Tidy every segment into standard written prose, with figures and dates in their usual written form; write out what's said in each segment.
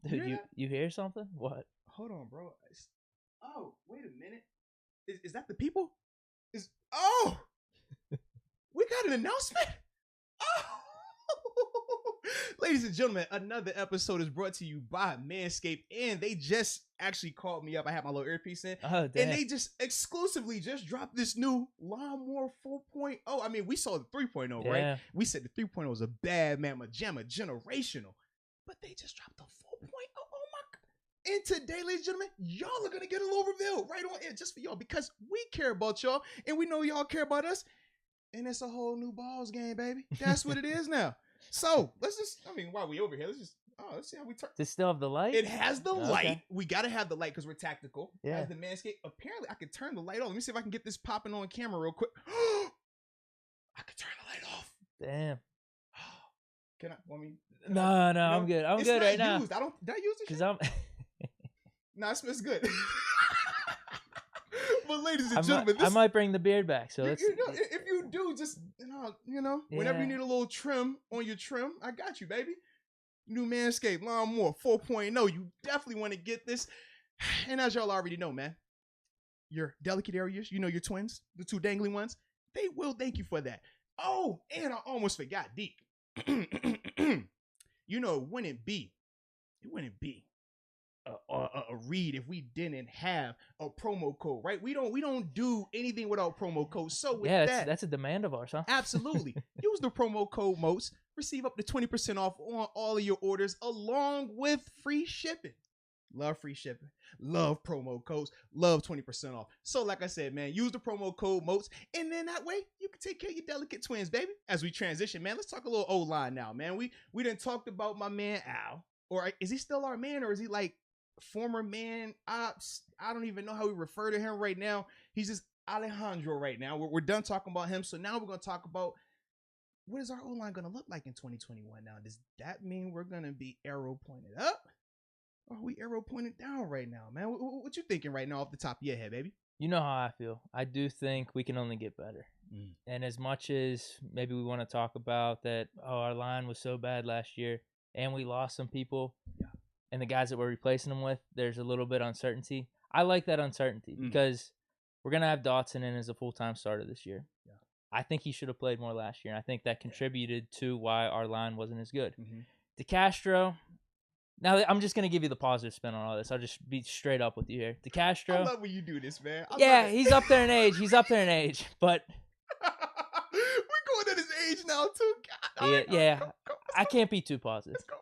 Dude, you hear something? What? Hold on, bro. Oh, wait a minute. Is that the people? Oh, we got an announcement. Oh, ladies and gentlemen, another episode is brought to you by Manscaped, and they just actually called me up. I had my little earpiece in, Oh, damn. and they just exclusively just dropped this new Lawnmower 4.0. I mean, we saw the 3.0, Yeah. right? We said the 3.0 was a bad mamma jamma, generational, but they just dropped the 4.0. Oh my God. And today, ladies and gentlemen, y'all are gonna get a little reveal right on air just for y'all, because we care about y'all, and we know y'all care about us. And it's a whole new balls game, baby. That's what it is now. So let's just, while we over here, let's see how we turn. Does it still have the light? It has the Okay. light. We got to have the light because we're tactical. Yeah. Has the Manscaped. Apparently, I could turn the light on. Let me see if I can get this popping on camera real quick. I could turn the light off. Damn. Can I? No, I'm good. I'm good right now. Did I use it? Because I'm. No, it smells good. But ladies and gentlemen, I might bring the beard back. So if you do, just whenever you need a little trim on your trim, I got you, baby. New Manscaped Lawnmower 4.0. You definitely want to get this. And as y'all already know, man, your delicate areas, your twins, the two dangling ones, they will thank you for that. Oh, and I almost forgot, Deke. It wouldn't be a read if we didn't have a promo code, right? We don't do anything without promo codes. So with that's a demand of ours, huh? Absolutely. Use the promo code MOST. Receive up to 20% off on all of your orders, along with free shipping. Love free shipping. Love promo codes. Love 20% off. So like I said, man, use the promo code MOST, and then that way you can take care of your delicate twins, baby. As we transition, man, let's talk a little O-line now, man. We done talked about my man Al. Or is he still our man, or is he like former man ops? I don't even know how we refer to him right now. He's just Alejandro right now. We're done talking about him. So now we're going to talk about what is our O-line going to look like in 2021 now. Does that mean we're going to be arrow pointed up? Or are we arrow pointed down right now, man? What you thinking right now off the top of your head, baby? You know how I feel. I do think we can only get better. And as much as maybe we want to talk about that, our line was so bad last year and we lost some people. Yeah. And the guys that we're replacing them with, there's a little bit of uncertainty. I like that uncertainty because we're going to have Dotson in as a full-time starter this year. Yeah. I think he should have played more last year. And I think that contributed to why our line wasn't as good. DeCastro, now I'm just going to give you the positive spin on all this. I'll just be straight up with you here. DeCastro. I love when you do this, man. He's up there in age. But we're going at his age now, too. God, go. I can't be too positive. Let's go.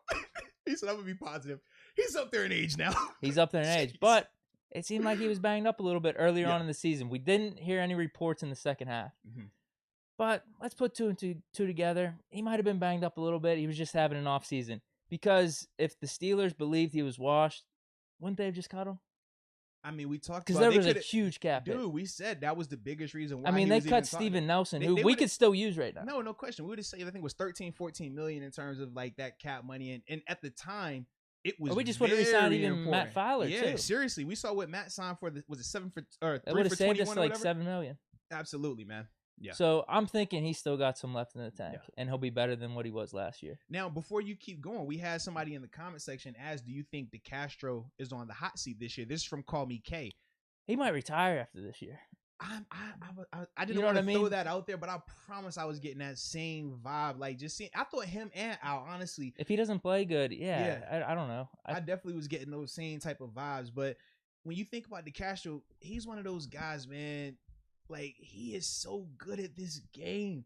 He said I'm going to be positive. He's up there in age now. He's up there in age. But it seemed like he was banged up a little bit earlier on in the season. We didn't hear any reports in the second half. But let's put two and two together. He might have been banged up a little bit. He was just having an off season. Because if the Steelers believed he was washed, wouldn't they have just cut him? I mean, we talked because about there was a huge cap hit. Dude, we said that was the biggest reason why. I mean, they cut Steven Nelson, who we could still use right now. No question. We would have said I think it was 13, 14 million in terms of like that cap money, and at the time it was. Or we just would have resigned even important. Matt Fowler. Yeah, too. Seriously, we saw what Matt signed for. Was it 7 for or 3 it would have for saved 21 us or like whatever? $7 million. Absolutely, man. Yeah. So I'm thinking he's still got some left in the tank, and he'll be better than what he was last year. Now, before you keep going, we had somebody in the comment section ask, "Do you think DeCastro is on the hot seat this year?" This is from Call Me K. He might retire after this year. I didn't want to throw that out there, but I promise I was getting that same vibe. Like just seeing, I thought him and Al, honestly, if he doesn't play good, I don't know. I definitely was getting those same type of vibes. But when you think about DeCastro, he's one of those guys, man. Like he is so good at this game,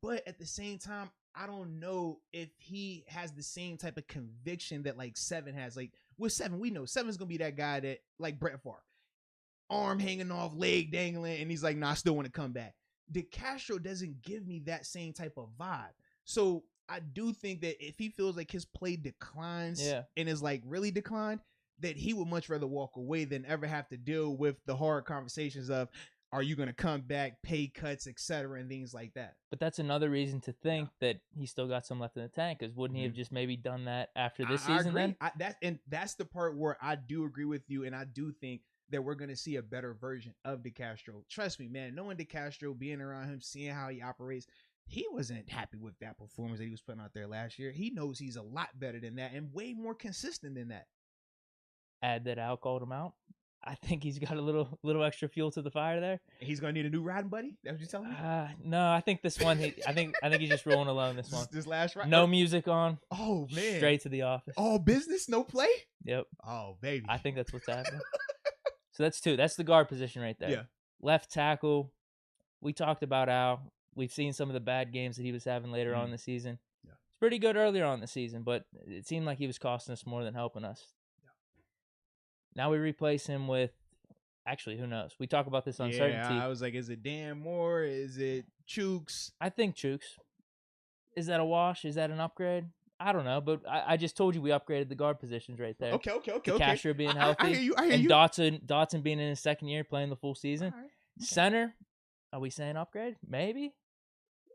but at the same time, I don't know if he has the same type of conviction that like Seven has. Like with Seven, we know Seven's gonna be that guy that like Brett Favre. Arm hanging off, leg dangling, and he's like, "Nah, I still want to come back." DeCastro doesn't give me that same type of vibe. So I do think that if he feels like his play declines and is like really declined, that he would much rather walk away than ever have to deal with the hard conversations of, are you going to come back, pay cuts, etc., and things like that. But that's another reason to think that he still got some left in the tank, because wouldn't he have just maybe done that after this season? I agree. Then that's the part where I do agree with you, and I do think that we're going to see a better version of DeCastro. Trust me, man, knowing DeCastro, being around him, seeing how he operates, he wasn't happy with that performance that he was putting out there last year. He knows he's a lot better than that and way more consistent than that. Add that Al called him out. I think he's got a little extra fuel to the fire there. And he's gonna need a new riding buddy. That's what you're telling me? No, I think this one. I think he's just rolling alone. This one. This last ride. No music on. Oh man. Straight to the office. All business, no play. Yep. Oh baby. I think that's what's happening. So that's two. That's the guard position right there. Yeah. Left tackle. We talked about Al. We've seen some of the bad games that he was having later on in the season. Yeah. It's pretty good earlier on in the season, but it seemed like he was costing us more than helping us. Yeah. Now we replace him with. Actually, who knows? We talk about this uncertainty. Yeah, I was like, is it Dan Moore? Is it Chooks? I think Chooks. Is that a wash? Is that an upgrade? I don't know, but I just told you we upgraded the guard positions right there. Okay. Castro being healthy. I hear you. And Dotson being in his second year playing the full season. Right. Okay. Center, are we saying upgrade? Maybe.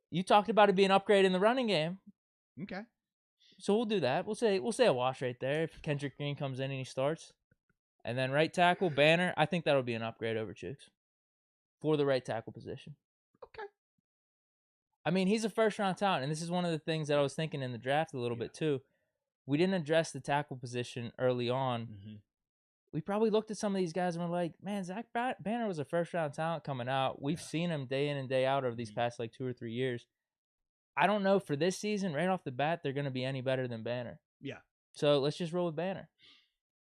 You talked about it being upgrade in the running game. Okay. So we'll do that. We'll say a wash right there if Kendrick Green comes in and he starts. And then right tackle, Banner, I think that'll be an upgrade over Chooks for the right tackle position. Okay. I mean, he's a first-round talent, and this is one of the things that I was thinking in the draft a little bit too. We didn't address the tackle position early on. Mm-hmm. We probably looked at some of these guys and were like, man, Zach Banner was a first-round talent coming out. We've seen him day in and day out over these past like 2 or 3 years. I don't know for this season, right off the bat, they're going to be any better than Banner. Yeah. So let's just roll with Banner.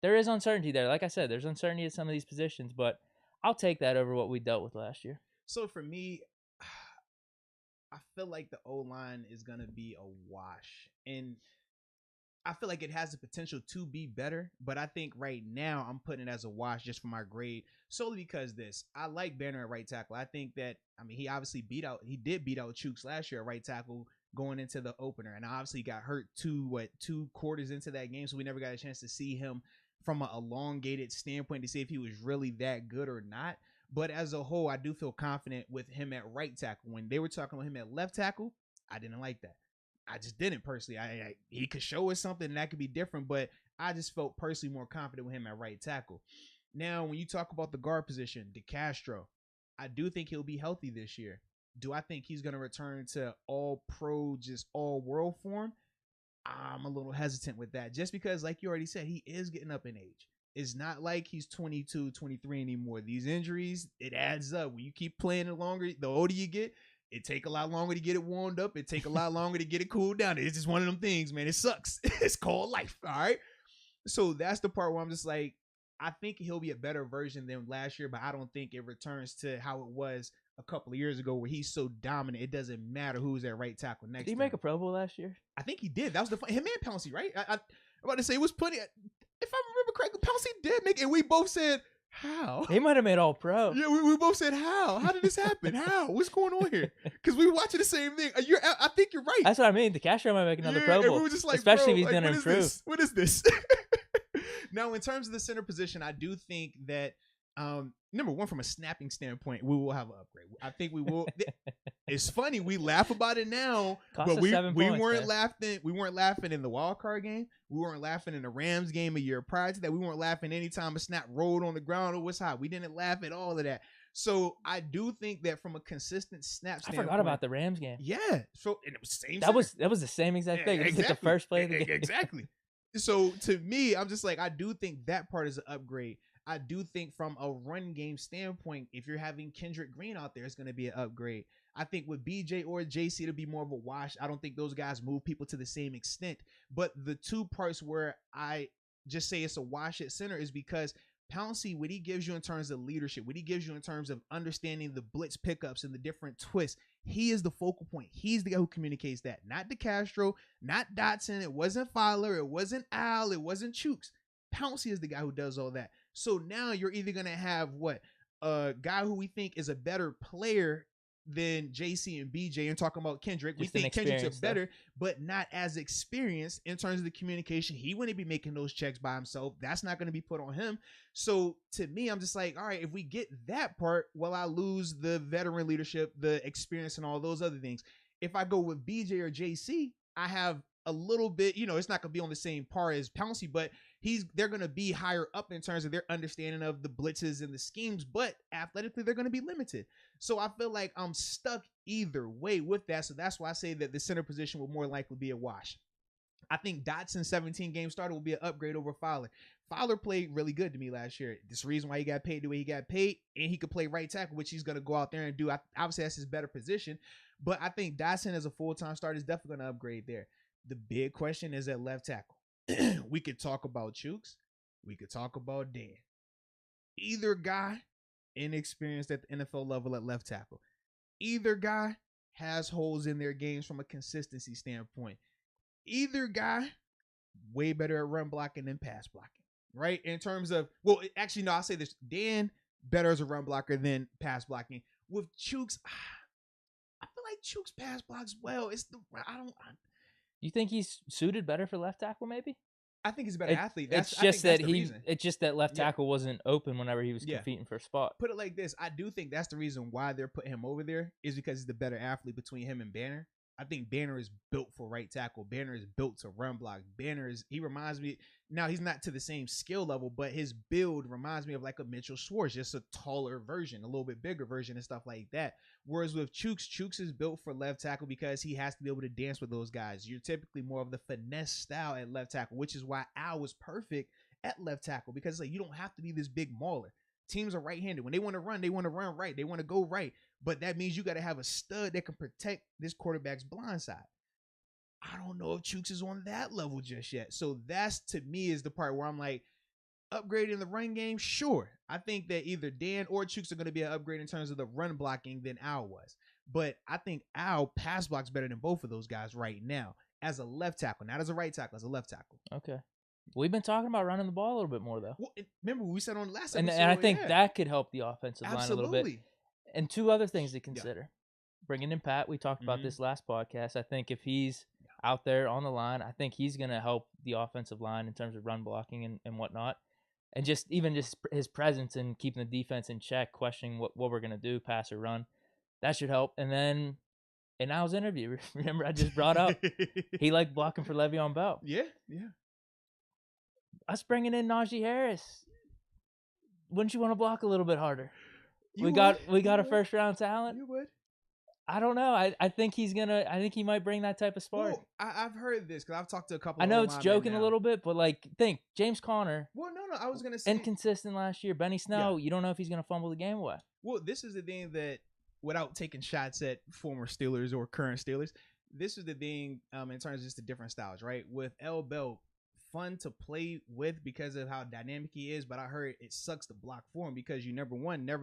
There is uncertainty there. Like I said, there's uncertainty at some of these positions, but I'll take that over what we dealt with last year. So for me, I feel like the O-line is going to be a wash. And I feel like it has the potential to be better, but I think right now I'm putting it as a wash just for my grade, solely because I like Banner at right tackle. I think that, he obviously did beat out Chooks last year at right tackle going into the opener, and obviously got hurt 2 quarters into that game, so we never got a chance to see him from an elongated standpoint to see if he was really that good or not. But as a whole, I do feel confident with him at right tackle. When they were talking about him at left tackle, I didn't like that. I just didn't personally. He could show us something and that could be different, but I just felt personally more confident with him at right tackle. Now, when you talk about the guard position, DeCastro, I do think he'll be healthy this year. Do I think he's going to return to all pro, just all world form? I'm a little hesitant with that just because, like you already said, he is getting up in age. It's not like he's 22, 23 anymore. These injuries, it adds up. When you keep playing it longer, the older you get, it take a lot longer to get it warmed up. It take a lot longer to get it cooled down. It's just one of them things, man. It sucks. It's called life, all right? So that's the part where I'm just like, I think he'll be a better version than last year, but I don't think it returns to how it was a couple of years ago where he's so dominant. It doesn't matter who's at right tackle next. Did he make a Pro Bowl last year? I think he did. That was him and Pouncey, right? I'm about to say it was plenty. If I remember correctly, Pouncey did make it. And we both said, how? He might have made all pro. Yeah, we both said, how? How did this happen? How? What's going on here? Because we were watching the same thing. I think you're right. That's what I mean. DeCastro might make another Pro Bowl. We were just like, especially if he's like, going to improve. What is this? Now, in terms of the center position, I do think that, number one, from a snapping standpoint, we will have an upgrade. I think we will. It's funny, we laugh about it now, but we weren't laughing. We weren't laughing in the wild card game. We weren't laughing in the Rams game a year prior to that. We weren't laughing anytime a snap rolled on the ground or what's hot. We didn't laugh at all of that. So I do think that from a consistent snap standpoint, I forgot about the Rams game. Yeah. So and it was the same. That was the same exact thing. It was like the first play of the game. Exactly. So to me, I'm just like, I do think that part is an upgrade. I do think from a run game standpoint, if you're having Kendrick Green out there, it's going to be an upgrade. I think with BJ or JC, it'll be more of a wash. I don't think those guys move people to the same extent. But the two parts where I just say it's a wash at center is because Pouncey, what he gives you in terms of leadership, what he gives you in terms of understanding the blitz pickups and the different twists, he is the focal point. He's the guy who communicates that. Not DeCastro, not Dotson. It wasn't Fowler. It wasn't Al. It wasn't Chooks. Pouncey is the guy who does all that. So now you're either going to have a guy who we think is a better player than JC and BJ, and talking about Kendrick. We think Kendrick's better, but not as experienced in terms of the communication. He wouldn't be making those checks by himself. That's not going to be put on him. So to me, I'm just like, all right, if we get that part, well, I lose the veteran leadership, the experience, and all those other things. If I go with BJ or JC, I have a little bit, it's not going to be on the same par as Pouncey, but they're going to be higher up in terms of their understanding of the blitzes and the schemes, but athletically they're going to be limited. So I feel like I'm stuck either way with that. So that's why I say that the center position will more likely be a wash. I think Dotson's 17 game starter will be an upgrade over Fowler. Fowler played really good to me last year. This is the reason why he got paid the way he got paid, and he could play right tackle, which he's going to go out there and do. Obviously, that's his better position, but I think Dotson as a full-time starter is definitely going to upgrade there. The big question is at left tackle. We could talk about Chooks. We could talk about Dan. Either guy inexperienced at the NFL level at left tackle. Either guy has holes in their games from a consistency standpoint. Either guy way better at run blocking than pass blocking, right? In terms of, well, actually, no, I'll say this. Dan better as a run blocker than pass blocking. With Chooks, I feel like Chooks pass blocks well. You think he's suited better for left tackle, maybe? I think he's a better athlete. It's just that left tackle wasn't open whenever he was competing for a spot. Put it like this. I do think that's the reason why they're putting him over there is because he's the better athlete between him and Banner. I think Banner is built for right tackle. Banner is built to run block. He reminds me, now he's not to the same skill level, but his build reminds me of like a Mitchell Schwartz, just a taller version, a little bit bigger version and stuff like that. Whereas with Chooks is built for left tackle because he has to be able to dance with those guys. You're typically more of the finesse style at left tackle, which is why Al was perfect at left tackle because you don't have to be this big mauler. Teams are right-handed. When they want to run right. They want to go right. But that means you got to have a stud that can protect this quarterback's blind side. I don't know if Chooks is on that level just yet. So that's, to me, is the part where I'm like, upgrading the run game, sure. I think that either Dan or Chooks are going to be an upgrade in terms of the run blocking than Al was. But I think Al pass blocks better than both of those guys right now as a left tackle, not as a right tackle, as a left tackle. Okay. We've been talking about running the ball a little bit more, though. Well, remember what we said on the last episode? And I think that could help the offensive line a little bit. Absolutely. And two other things to consider. Bringing in Pat, we talked about this last podcast. I think if he's out there on the line, I think he's going to help the offensive line in terms of run blocking and whatnot. And just his presence and keeping the defense in check, questioning what we're going to do, pass or run. That should help. And then in Al's interview, remember I just brought up, he liked blocking for Le'Veon Bell. Yeah. Us bringing in Najee Harris, wouldn't you want to block a little bit harder? We You got would. a first round talent. You would. I don't know. I think he might bring that type of spark. Well, I've heard this because I've talked to a couple. I know it's joking a little bit, but think James Conner. Well, no, I was gonna say inconsistent last year. Benny Snell, you don't know if he's gonna fumble the game away. Well, this is the thing that, without taking shots at former Steelers or current Steelers, this is the thing in terms of just the different styles, right? With L. Bell, fun to play with because of how dynamic he is, but I heard it sucks to block for him because you never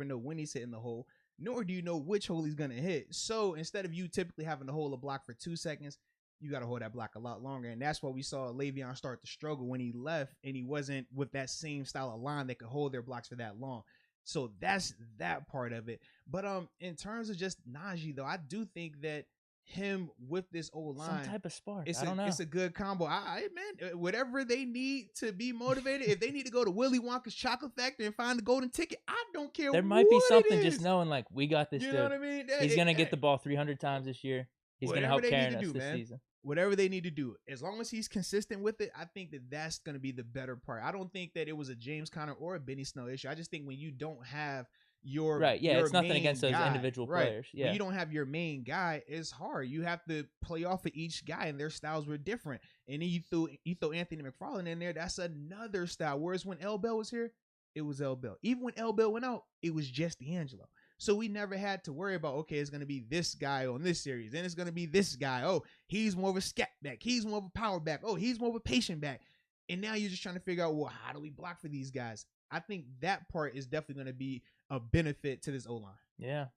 know when he's hitting the hole, nor do you know which hole he's gonna hit. So instead of you typically having to hold a block for 2 seconds, you got to hold that block a lot longer, and that's why we saw Le'Veon start to struggle when he left, and he wasn't with that same style of line that could hold their blocks for that long. So that's that part of it. But in terms of just Najee, though, I do think that him with this old line, some type of spark. I don't know. It's a good combo. Man, whatever they need to be motivated, if they need to go to Willy Wonka's chocolate factory and find the golden ticket, I don't care. There might be something just knowing we got this. You dude. know what I mean? He's gonna get the ball 300 times this year. He's gonna help carry us this season. Whatever they need to do, as long as he's consistent with it, I think that that's going to be the better part. I don't think that it was a James Conner or a Benny Snell issue. I just think when you don't have your it's nothing against those individual players. Yeah, when you don't have your main guy, it's hard. You have to play off of each guy, and their styles were different. And then you throw Anthony McFarland in there. That's another style. Whereas when L. Bell was here, it was L. Bell. Even when L. Bell went out, it was just D'Angelo. So we never had to worry about, okay, it's going to be this guy on this series. Then it's going to be this guy. Oh, he's more of a scat back. He's more of a power back. Oh, he's more of a patient back. And now you're just trying to figure out, well, how do we block for these guys? I think that part is definitely going to be a benefit to this O-line. Yeah.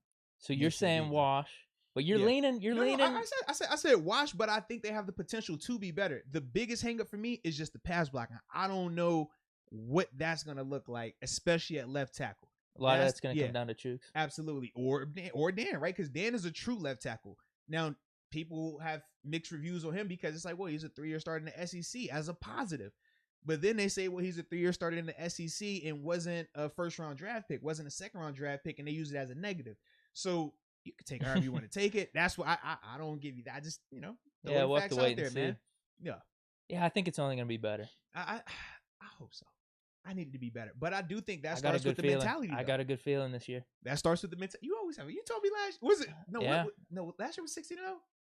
So you're saying wash, but you're leaning. I said wash, but I think they have the potential to be better. The biggest hang up for me is just the pass blocking. I don't know what that's going to look like, especially at left tackle. A lot of that's going to come down to Chooks. Absolutely. Or Dan, right? Because Dan is a true left tackle. Now, people have mixed reviews on him because it's like, well, he's a 3-year starter in the SEC as a positive. But then they say, well, he's a 3-year starter in the SEC and wasn't a first-round draft pick, wasn't a second-round draft pick, and they use it as a negative. So you can take it however you want to take it. That's why I don't give you that. I just, we'll have to wait and see. Man. Yeah. Yeah, I think it's only going to be better. I hope so. I need it to be better. But I do think that I got a starts good with the feeling. mentality. I though. got a good feeling this year. That starts with the mentality. You always have it. You told me last. Was it? No. Yeah. No. Last year was 16-0.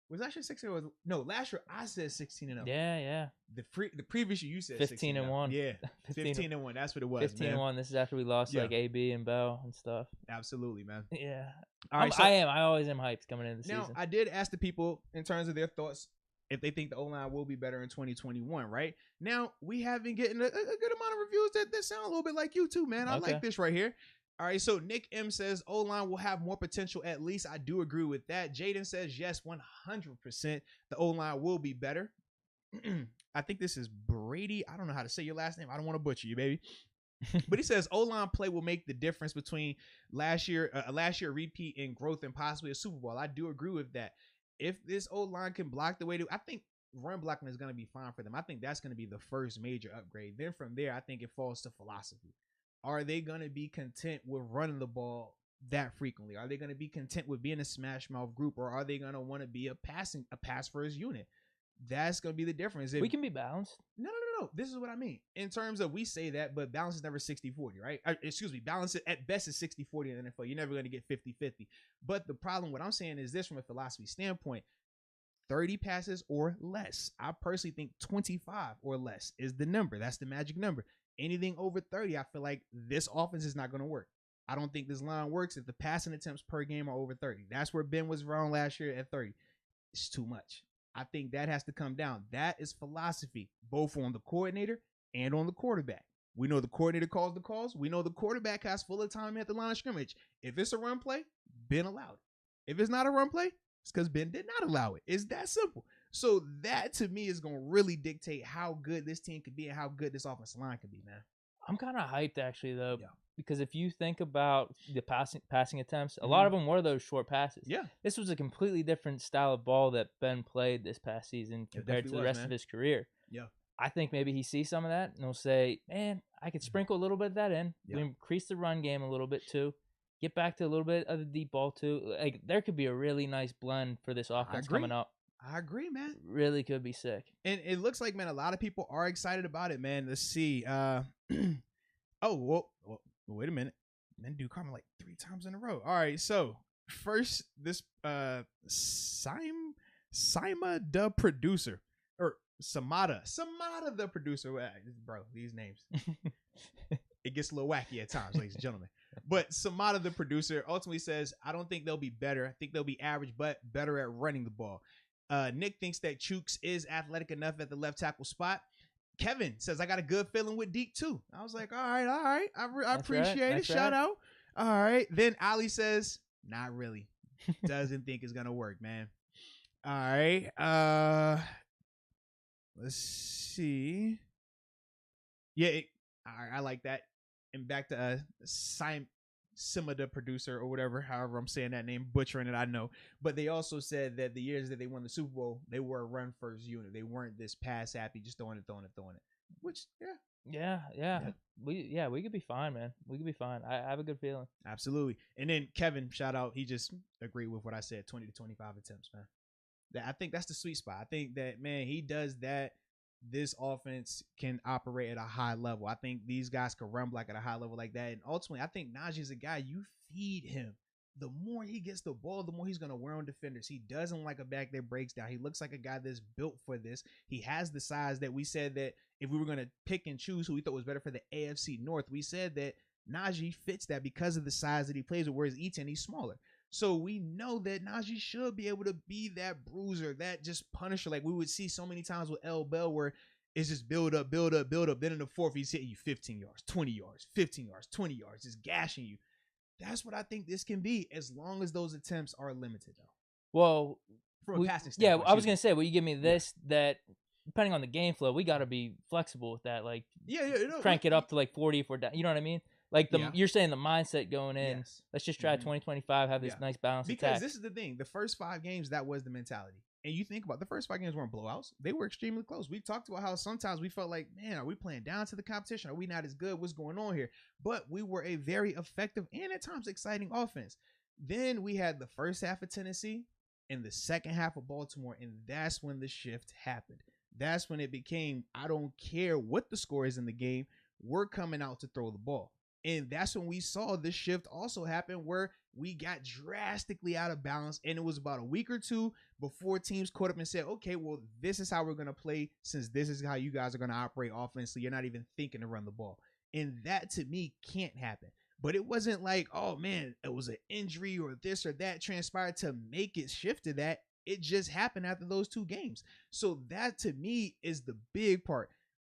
Was last year 16-0? No. Last year I said 16-0. Yeah. The previous year you said 15-1. Yeah. 15-1. That's what it was. 15-1. This is after we lost like AB and Bell and stuff. Absolutely, man. Yeah. All right. I always am hyped coming into the now, season. I did ask the people in terms of their thoughts if they think the O-line will be better in 2021, right? Now, we have been getting a good amount of reviews that sound a little bit like you too, man. I like this right here. All right, so Nick M says O-line will have more potential at least. I do agree with that. Jaden says, yes, 100% the O-line will be better. I think this is Brady. I don't know how to say your last name. I don't want to butcher you, baby. But he says O-line play will make the difference between last year repeat and growth and possibly a Super Bowl. I do agree with that. If this O-line can block the way I think run blocking is going to be fine for them. I think that's going to be the first major upgrade. Then from there, I think it falls to philosophy. Are they going to be content with running the ball that frequently? Are they going to be content with being a smash mouth group, or are they going to want to be a pass first unit? That's going to be the difference. We can be balanced. No. This is what I mean. In terms of, we say that, but balance is never 60-40, right? Excuse me. Balance at best is 60-40 in the NFL. You're never going to get 50-50. But the problem, what I'm saying is this from a philosophy standpoint, 30 passes or less. I personally think 25 or less is the number. That's the magic number. Anything over 30, I feel like this offense is not going to work. I don't think this line works if the passing attempts per game are over 30. That's where Ben was wrong last year at 30. It's too much. I think that has to come down. That is philosophy, both on the coordinator and on the quarterback. We know the coordinator calls the calls. We know the quarterback has full time at the line of scrimmage. If it's a run play, Ben allowed it. If it's not a run play, it's because Ben did not allow it. It's that simple. So that, to me, is going to really dictate how good this team could be and how good this offensive line could be, man. I'm kind of hyped, actually, though, because if you think about the passing attempts, a lot Mm-hmm. of them were those short passes. Yeah. This was a completely different style of ball that Ben played this past season compared to the rest of his career. Yeah. I think maybe he sees some of that, and he'll say, man, I could sprinkle a little bit of that in. Yeah. We increase the run game a little bit, too. Get back to a little bit of the deep ball, too. Like, there could be a really nice blend for this offense coming up. I agree, man. Really could be sick. And it looks like, man, a lot of people are excited about it, man. Let's see. Wait a minute. Men do comment like 3 times in a row. All right, so first, this Sima the producer, or Samada the producer. Bro, these names. It gets a little wacky at times, ladies and gentlemen. But Samada the producer ultimately says, I don't think they'll be better. I think they'll be average, but better at running the ball. Nick thinks that Chooks is athletic enough at the left tackle spot. Kevin says, I got a good feeling with Deke too. I was like, all right. I appreciate it. Shout out. All right. Then Ali says, not really. Doesn't think it's going to work, man. All right. Let's see. Yeah. I like that. And back to Sima the producer, or whatever, however I'm saying that name, butchering it, I know. But they also said that the years that they won the Super Bowl, they were a run first unit. They weren't this pass happy, just throwing it. Which, Yeah. We could be fine, man. We could be fine. I have a good feeling. Absolutely. And then Kevin, shout out, he just agreed with what I said, 20 to 25 attempts, man. I think that's the sweet spot. I think that, man, he does that. This offense can operate at a high level. I think these guys can run block at a high level like that. And ultimately, I think Najee's a guy, you feed him. The more he gets the ball, the more he's going to wear on defenders. He doesn't like a back that breaks down. He looks like a guy that's built for this. He has the size that we said that if we were going to pick and choose who we thought was better for the AFC North, we said that Najee fits that because of the size that he plays with, whereas Eaton, he's smaller. So we know that Najee should be able to be that bruiser, that just punisher, like we would see so many times with L. Bell, where it's just build up. Then in the fourth, he's hitting you 15 yards, 20 yards, 15 yards, 20 yards, just gashing you. That's what I think this can be, as long as those attempts are limited, though. Well, from a passing standpoint. Yeah, I was going to say, well, you give me this, that depending on the game flow, we got to be flexible with that. Like, crank it up to like 40 if we're down. You know what I mean? Like, you're saying the mindset going in, let's just try 20-25, have this nice balance because attack. This is the thing. The first 5 games, that was the mentality. And you think about the first 5 games weren't blowouts. They were extremely close. We talked about how sometimes we felt like, man, are we playing down to the competition? Are we not as good? What's going on here? But we were a very effective and at times exciting offense. Then we had the first half of Tennessee and the second half of Baltimore, and that's when the shift happened. that's when it became, I don't care what the score is in the game, we're coming out to throw the ball. And that's when we saw this shift also happen where we got drastically out of balance. And it was about a week or two before teams caught up and said, okay, well, this is how we're going to play since this is how you guys are going to operate offensively. You're not even thinking to run the ball. And that, to me, can't happen. But it wasn't like, oh, man, it was an injury or this or that transpired to make it shift to that. It just happened after those 2 games. So that, to me, is the big part.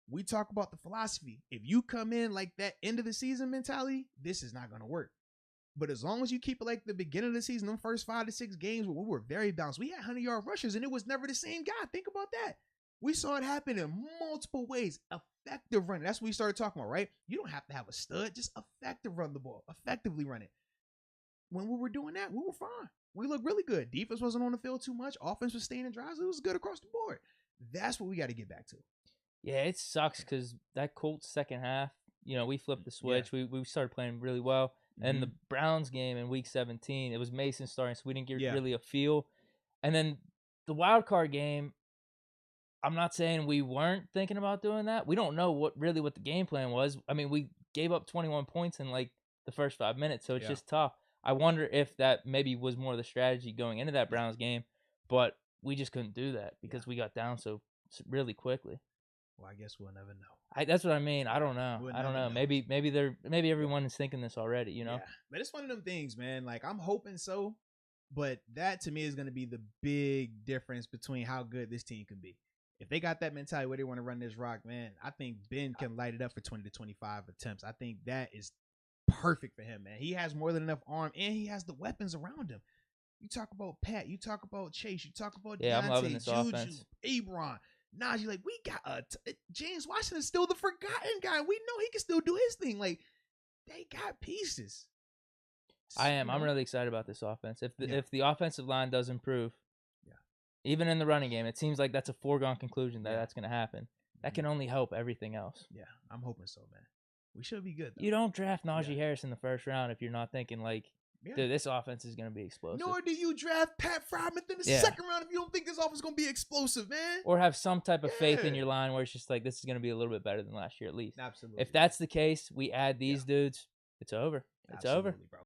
We talk about the philosophy. If you come in like that end of the season mentality, this is not going to work. But as long as you keep it like the beginning of the season, them first 5 to 6 games where we were very balanced, we had 100-yard rushers and it was never the same guy. Think about that. We saw it happen in multiple ways. Effective running. That's what we started talking about, right? You don't have to have a stud. Just effective run the ball. Effectively run it. When we were doing that, we were fine. We looked really good. Defense wasn't on the field too much. Offense was staying in drives. It was good across the board. That's what we got to get back to. Yeah, it sucks because that Colts second half, we flipped the switch. Yeah. We started playing really well. And the Browns game in Week 17, it was Mason starting, so we didn't get really a feel. And then the wild card game, I'm not saying we weren't thinking about doing that. We don't know what the game plan was. I mean, we gave up 21 points in like the first 5 minutes, so it's just tough. I wonder if that maybe was more of the strategy going into that Browns game, but we just couldn't do that because we got down so really quickly. Well, I guess we'll never know. That's what I mean. I don't know. I don't know. Maybe everyone is thinking this already, Yeah. But it's one of them things, man. Like, I'm hoping so, but that to me is going to be the big difference between how good this team can be. If they got that mentality where they want to run this rock, man, I think Ben can light it up for 20 to 25 attempts. I think that is perfect for him, man. He has more than enough arm, and he has the weapons around him. You talk about Pat, you talk about Chase, you talk about I'm loving this Juju, offense. Ebron, Najee. Like, we got James Washington's still the forgotten guy. We know he can still do his thing. Like, they got pieces. I'm really excited about this offense. If the offensive line does improve, even in the running game, it seems like that's a foregone conclusion that that's going to happen. That can only help everything else. Yeah, I'm hoping so, man. We should be good, though. You don't draft Najee Harris in the first round if you're not thinking like, dude, this offense is going to be explosive. Nor do you draft Pat Fryman in the second round if you don't think this offense is going to be explosive, man. Or have some type of faith in your line where it's just like, this is going to be a little bit better than last year at least. Absolutely. If that's the case, we add these dudes, it's over. It's over. Bro.